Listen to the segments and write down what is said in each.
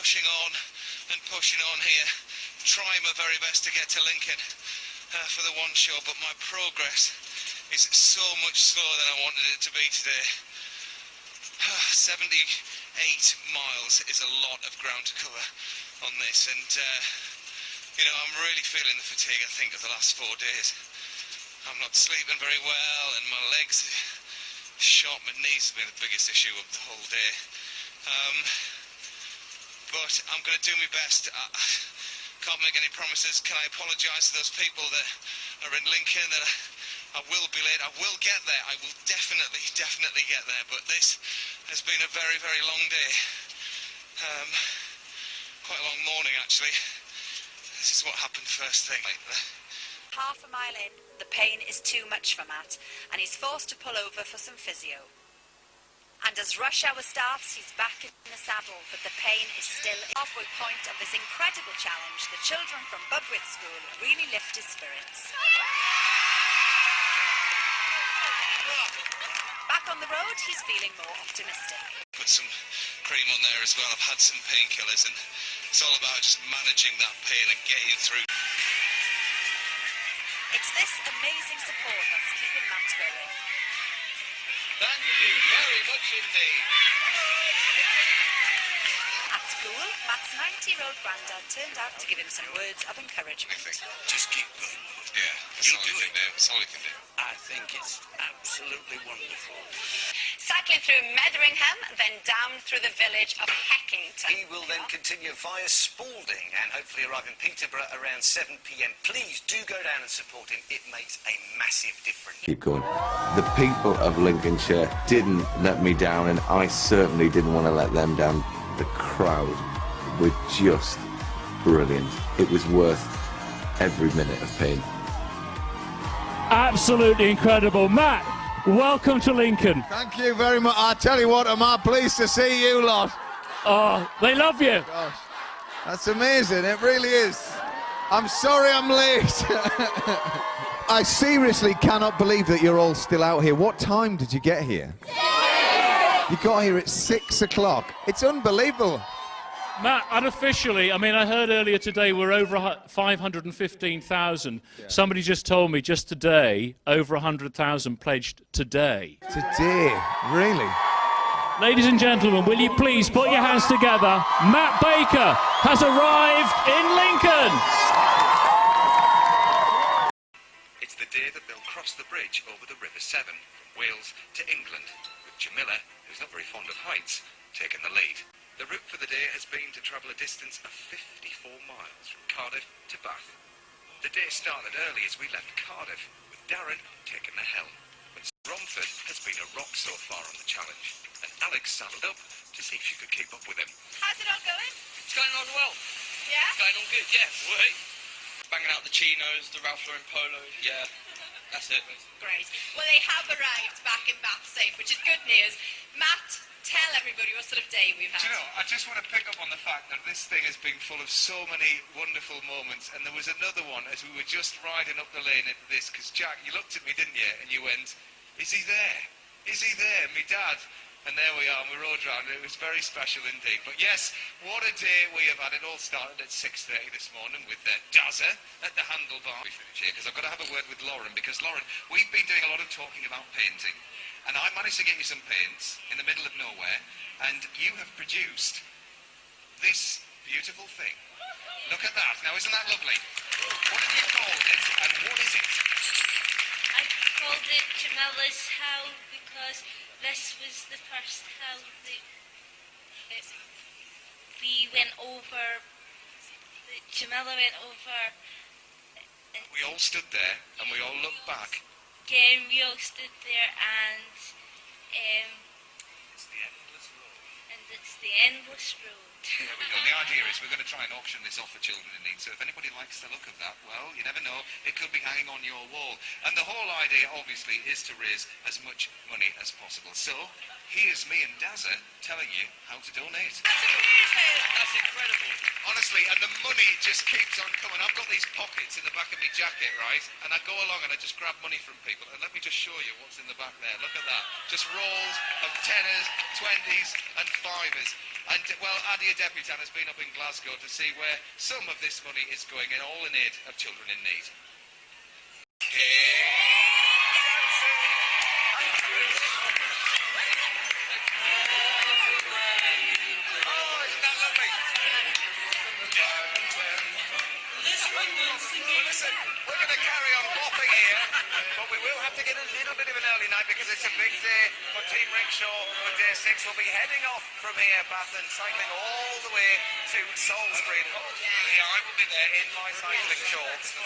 pushing on and pushing on here, trying my very best to get to Lincoln for the one show, but my progress is so much slower than I wanted it to be today. 78 miles is a lot of ground to cover on this, and you know, I'm really feeling the fatigue, I think, of the last 4 days. I'm not sleeping very well, and my legs are shot. My knees have been the biggest issue of the whole day. But I'm going to do my best. I can't make any promises. Can I apologise to those people that are in Lincoln, that I will be late? I will get there. I will definitely get there. But this has been a very, very long day. Quite a long morning, actually. This is what happened first thing. Half a mile in, the pain is too much for Matt, and he's forced to pull over for some physio. And as rush hour starts, he's back in the saddle, but the pain is still at the halfway point of this incredible challenge. The children from Budwith School really lift his spirits. Back on the road, he's feeling more optimistic. Put some cream on there as well. I've had some painkillers, and it's all about just managing that pain and getting through. It's this amazing support that's keeping Matt going. Thank you very much indeed. At school, Matt's 90-year-old granddad turned out to give him some words of encouragement. Just keep going. Yeah, that's all you can do. That's all you can do. I think it's absolutely wonderful. Cycling through Metheringham, then down through the village of Heckington. He will then continue via Spalding and hopefully arrive in Peterborough around 7 p.m. Please do go down and support him. It makes a massive difference. Keep going. The people of Lincolnshire didn't let me down, and I certainly didn't want to let them down. The crowd were just brilliant. It was worth every minute of pain. Absolutely incredible. Matt, welcome to Lincoln. Thank you very much. I tell you what, am I pleased to see you lot. Oh, they love you. Gosh, that's amazing. It really is. I'm sorry I'm late. I seriously cannot believe that you're all still out here. What time did you get here? You got here at 6 o'clock. It's unbelievable. Matt, unofficially, I mean, I heard earlier today we're over 515,000. Yeah. Somebody just told me just today, over 100,000 pledged today. Today? Really? Ladies and gentlemen, will you please put your hands together? Matt Baker has arrived in Lincoln. It's the day that they'll cross the bridge over the River Severn from Wales to England, with Jamila, who's not very fond of heights, taking the lead. The route for the day has been to travel a distance of 54 miles from Cardiff to Bath. The day started early as we left Cardiff, with Darren taking the helm. But Romford has been a rock so far on the challenge, and Alex saddled up to see if she could keep up with him. How's it all going? It's going on well. Yeah? It's going on good, yeah. Wait. Banging out the chinos, the Ralph Lauren polos, yeah. That's it. Great. Well, they have arrived back in Bath safe, which is good news. Matt, tell everybody what sort of day we've had. Do you know, I just want to pick up on the fact that this thing has been full of so many wonderful moments, and there was another one as we were just riding up the lane into this, because Jack, you looked at me, didn't you, and you went, is he there? Is he there? Me dad. And there we are, and we rode round, and it was very special indeed. But yes, what a day we have had. It all started at 6:30 this morning with Dazza at the handlebar. We finish here, because I've got to have a word with Lauren, because Lauren, we've been doing a lot of talking about painting, and I managed to get you some paints in the middle of nowhere, and you have produced this beautiful thing. Look at that. Now, isn't that lovely? What have you called it, and what is it? I called it Jamila's Hell because this was the first hell that we went over, that Jamila went over. We all stood there, and we all looked back. Yeah, we all stood there, and It's the endless road. and it's the endless road. There we go. The idea is we're going to try and auction this off for children in need. So if anybody likes the look of that, well, you never know. It could be hanging on your wall. And the whole idea, obviously, is to raise as much money as possible. So here's me and Dazza telling you how to donate. That's amazing. That's incredible. Honestly, and the money just keeps on coming. I've got these pockets in the back of my jacket, right? And I go along and I just grab money from people. And let me just show you what's in the back there. Look at that. Just rolls of 10s, 20s and 5s. And, well, Adia Debutant has been up in Glasgow to see where some of this money is going, and all in aid of children in need. Listen, we're going to carry on bopping here, but we will have to get a little bit of an early night because it's a big day for Team Rickshaw for day 6. We'll be heading off from here, Bath, and cycling all the way to Salisbury. And hopefully I will be there in my cycling shorts.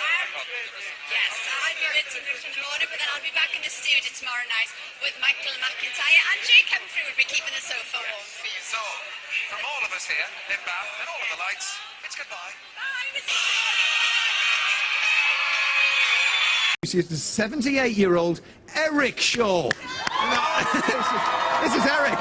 Yes, I'll be with Team Rickshaw in the morning, but then I'll be back in the studio tomorrow night with Michael McIntyre, and Jake Humphrey will be keeping the sofa warm for you. So, from all of us here in Bath and all of the lights, it's goodbye. This is the 78-year-old Eric Shaw. This is Eric.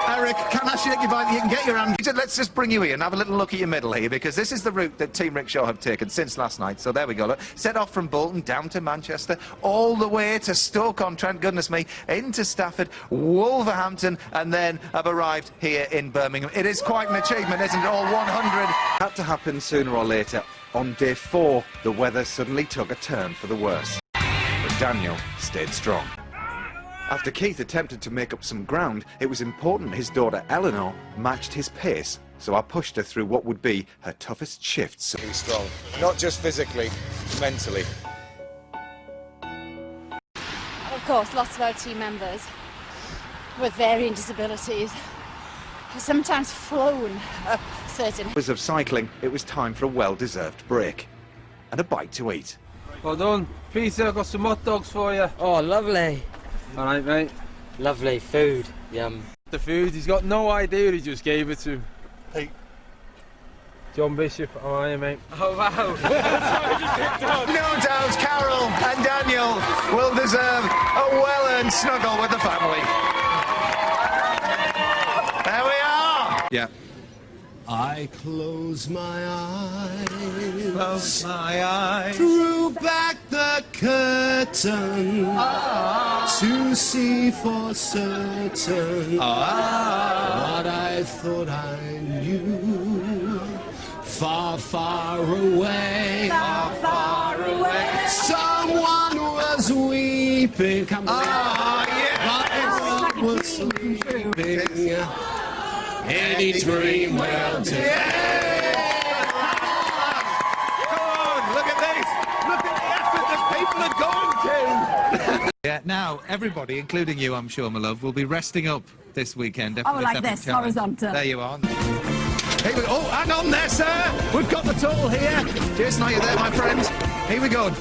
Eric, can I shake you by? You can get your hand. Let's just bring you here and have a little look at your middle here, because this is the route that Team Rickshaw have taken since last night. So there we go. Look, set off from Bolton down to Manchester, all the way to Stoke-on-Trent, goodness me, into Stafford, Wolverhampton, and then have arrived here in Birmingham. It is quite an achievement, isn't it? All 100. Had to happen sooner or later. On day 4, the weather suddenly took a turn for the worse. But Daniel stayed strong. After Keith attempted to make up some ground, it was important his daughter Eleanor matched his pace, so I pushed her through what would be her toughest shifts. Be strong, not just physically, mentally. Of course, lots of our team members with varying disabilities have sometimes flown up certain... Of cycling, it was time for a well-deserved break and a bite to eat. Well done. Peter, I've got some hot dogs for you. Oh, lovely. All right, mate. Lovely food. Yum. The food, he's got no idea he just gave it to. Hey. John Bishop, how are you, mate? Oh, wow. No doubt Carol and Daniel will deserve a well-earned snuggle with the family. There we are. Yeah. I close my eyes, eyes, drew back the curtain to see for certain what I thought I knew. Far, far away, someone was weeping. Yes. Was sleeping. Any dream will do. Come on, look at this. Look at the effort that people are going to. Yeah, now everybody, including you, I'm sure, my love, will be resting up this weekend. Oh, like this, horizontal. There you are. Here we go. Oh, hang on there, sir. We've got the toll here. Jason, are you there, my friend? Here we go.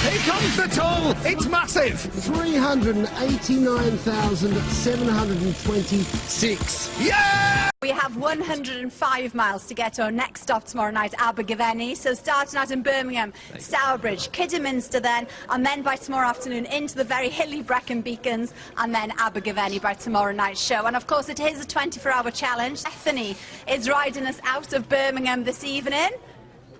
Here comes the toll! It's massive! 389,726. Yeah! We have 105 miles to get to our next stop tomorrow night, Abergavenny. So starting out in Birmingham, Stourbridge, Kidderminster then, and then by tomorrow afternoon into the very hilly Brecon Beacons, and then Abergavenny by tomorrow night's show. And of course it is a 24-hour challenge. Bethany is riding us out of Birmingham this evening.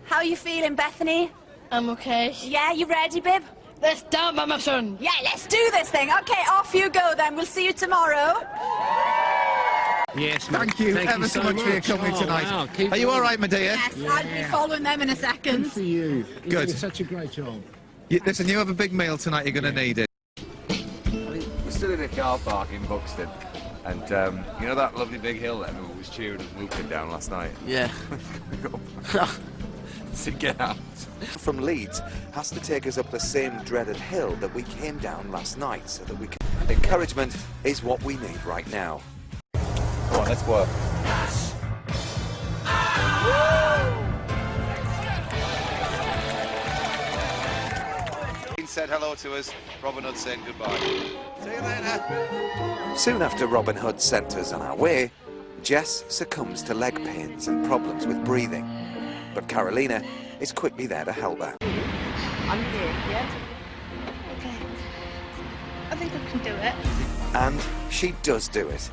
How are you feeling, Bethany? I'm okay. Yeah, you ready, babe? Let's down, Mama Son. Yeah, let's do this thing. Okay, off you go then. We'll see you tomorrow. Yes, thank you ever so much for your company tonight. Wow. Are you all right, my dear? Yes, I'll be following them in a second. Good for you. Good. You're such a great job. Listen, you have a big meal tonight. You're going to need it. We're still in a car park in Buxton, and you know that lovely big hill that everyone was cheering and whooping down last night? Yeah. To get out. From Leeds has to take us up the same dreaded hill that we came down last night, so that we can... Encouragement is what we need right now. Come on, let's work. Said hello to us. Robin Hood saying goodbye. See you later. Soon after Robin Hood sent us on our way, Jess succumbs to leg pains and problems with breathing. But Carolina is quickly there to help her. I'm here, yeah? Okay. I think I can do it. And she does do it.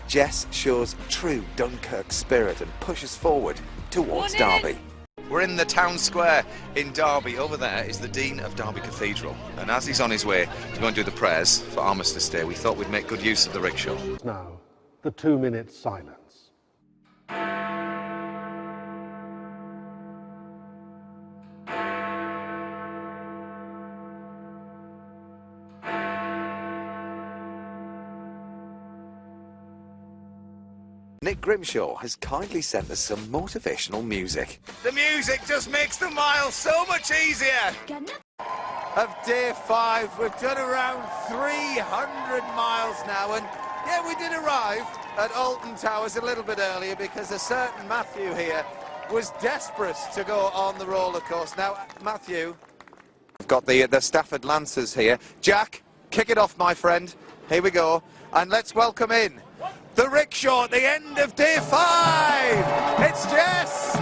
Jess shows true Dunkirk spirit and pushes forward towards Derby. We're in the town square in Derby. Over there is the Dean of Derby Cathedral. And as he's on his way to go and do the prayers for Armistice Day, we thought we'd make good use of the rickshaw. Now, the 2-minute silence. Nick Grimshaw has kindly sent us some motivational music. The music just makes the miles so much easier. Of day 5, we've done around 300 miles now, and yeah, we did arrive at Alton Towers a little bit earlier because a certain Matthew here was desperate to go on the roller coaster. Now, Matthew, we've got the Stafford Lancers here. Jack, kick it off, my friend. Here we go, and let's welcome in the Rickshaw at the end of day 5. It's Jess.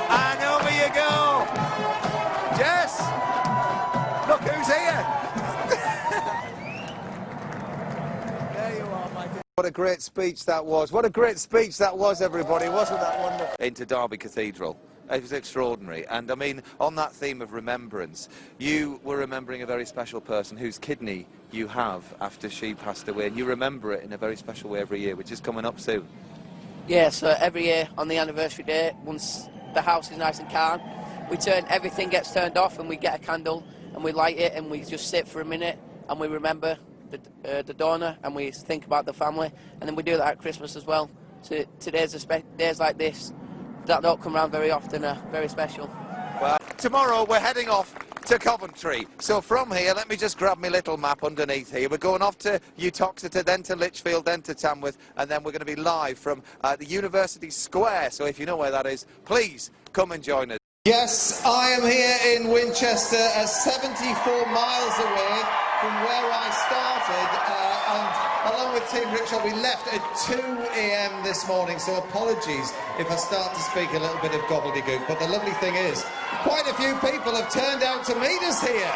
And over you go, Jess. Look who's here. There you are, my dear. What a great speech that was. What a great speech that was, everybody. Wasn't that wonderful? Into Derby Cathedral. It was extraordinary. And I mean, on that theme of remembrance, you were remembering a very special person whose kidney you have after she passed away, and you remember it in a very special way every year, which is coming up soon. Yeah, so every year on the anniversary day, once the house is nice and calm, everything gets turned off, and we get a candle and we light it, and we just sit for a minute and we remember the donor, and we think about the family, and then we do that at Christmas as well. So days like this that don't come around very often are very special. Well, tomorrow we're heading off to Coventry. So from here, let me just grab my little map underneath here. We're going off to Uttoxeter, then to Lichfield, then to Tamworth, and then we're going to be live from the University Square. So if you know where that is, please come and join us. Yes, I am here in Winchester, 74 miles away from where I started, and along with Team Rickshaw, we left at 2 a.m. this morning, so apologies if I start to speak a little bit of gobbledygook, but the lovely thing is, quite a few people have turned out to meet us here.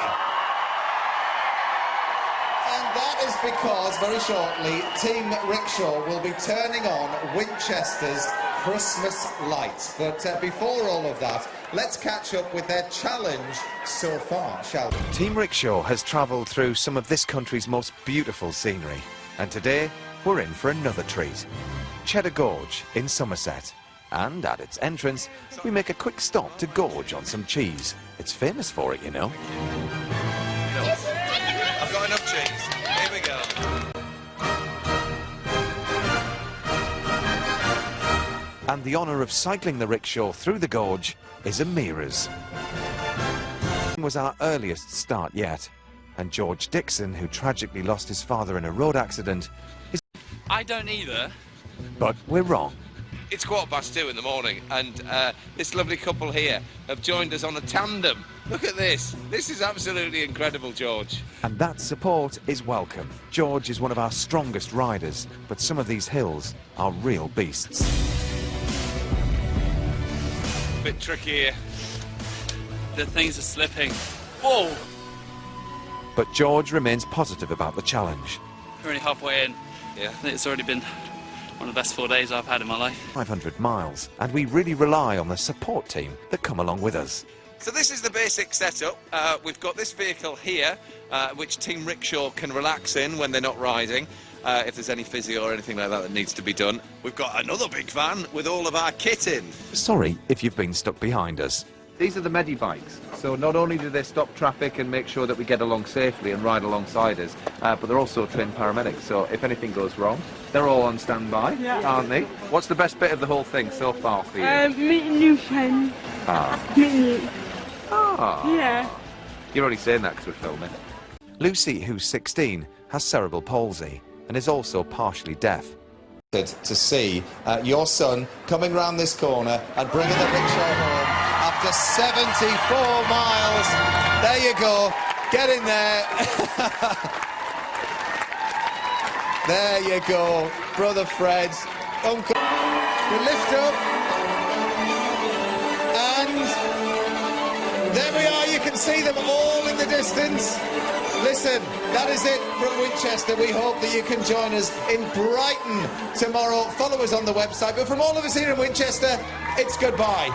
And that is because, very shortly, Team Rickshaw will be turning on Winchester's Christmas lights. But before all of that, let's catch up with their challenge so far, shall we? Team Rickshaw has travelled through some of this country's most beautiful scenery. And today, we're in for another treat. Cheddar Gorge in Somerset. And at its entrance, we make a quick stop to gorge on some cheese. It's famous for it, you know. I've got enough cheese. Here we go. And the honour of cycling the rickshaw through the gorge is Amira's. It was our earliest start yet, and George Dixon, who tragically lost his father in a road accident, is... I don't either. But we're wrong. It's 2:15 in the morning, and this lovely couple here have joined us on a tandem. Look at this. This is absolutely incredible, George. And that support is welcome. George is one of our strongest riders, but some of these hills are real beasts. Bit tricky here. The things are slipping. Whoa! But George remains positive about the challenge. We're only halfway in. Yeah. It's already been one of the best 4 days I've had in my life. 500 miles, and we really rely on the support team that come along with us. So this is the basic setup. We've got this vehicle here, which Team Rickshaw can relax in when they're not riding, if there's any physio or anything like that that needs to be done. We've got another big van with all of our kit in. Sorry if you've been stuck behind us. These are the Medi bikes, so not only do they stop traffic and make sure that we get along safely and ride alongside us, but they're also trained paramedics, so if anything goes wrong, they're all on standby, aren't they? What's the best bit of the whole thing so far for you? Meeting new friends. Meeting you. Yeah. You're only saying that because we're filming. Lucy, who's 16, has cerebral palsy and is also partially deaf. To see your son coming round this corner and bringing the rickshaw home after 74 miles. There you go. Get in there. There you go. Brother Fred, Uncle. We lift up. And there we are. You can see them all in the distance. Listen, that is it from Winchester. We hope that you can join us in Brighton tomorrow. Follow us on the website. But from all of us here in Winchester, it's goodbye.